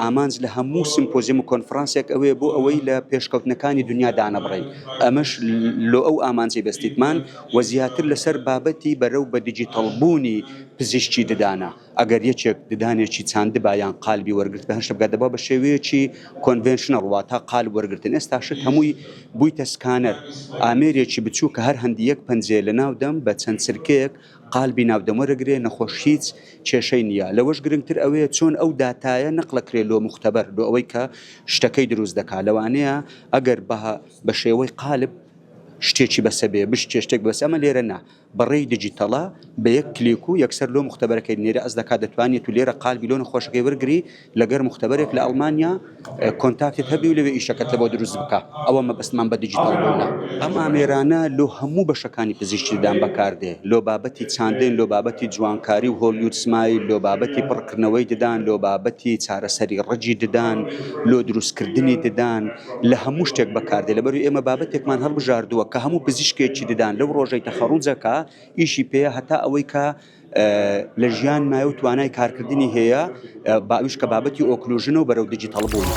ئامانج لە هەموو سیمپۆزیەم و کۆنفرانسێک ئەوەیە بۆ ئەوەی لە پێشکەوتنەکانی دنیا دانەبڕین. ئەمەش لۆ ئەو ئامانجی بەستیتمان و زیاتر لەسەر بابەتی بەرەو بە دیجیتەڵ بوونی پزیشکی ددانە. ئەگەر یەکێک ددانێکی چاندبا یان قالبی وەرگرت بە هەشت بگاتەوە بە شێوەیەکی کۆنڤێنشنەڵ واتە قالب وەرگرتن. ئێستا شت هەمووی بوویتە سکانەر. ئامێرێکی بچوو کە هەر هەندی یەک پەنجێ لە ناودەم بە چەند چرکەیەک قالبی ناودەم وەرەگرێ نەخۆش هیچ کێشەی نییە. لەوەش گرنگتر ئەوەیە چۆن ئەو داتایە نەقلەکرێ لۆ مختبەر لۆ ئەوەی کە شتەکەی دروست دەکات. لەوانەیە ئەگەر بە شێوەی قالب شتێکی بەسە بێ بشتێ شتێک بەس ئەمە لێرە نا بەڕێی دیجیتەڵە بە یەک کلیک و یەکسەر لۆ مختبەرەکەی نێرە ئەس دەکات دەتوانێت و لێرە قالبی لۆ نەخۆشەکەی وەرگری لەگەر مختبەرێک لە ئەڵمانیا کۆنتاکتت هەبی و لەوێ ئیشەکەت لە بۆ دروست بکە. ئەوە مەبەستمان بە دیجیتەڵ بوونە. ئەم ئامێرانە لۆ هەموو بەشەکانی پزیشکی ددان بەکاردێ. لۆ بابەتی چاندن، لۆ بابەتی جوانکاری و هۆلیوود سمایل، لۆ بابەتی پڕکردنەوەی ددان، لۆ بابەتی چارەسەری ڕەجی ددان، لۆ دروستکردنی ددان، لە هەموو شتێک بەکاردێ. لەبەروی ئێمە بابەتێکمان هەڵبژاردووە کە هەموو پزیشکێکی ددان لەو ڕۆژەی تەخەڕوجەکە ئیشی پێەیە هەتا ئەوەی کە لە ژیان مایە و توانای کارکردنی هەیە باویش کە بابەتی ئۆکلوژنە و بەرەو دیجیتەڵ بوون.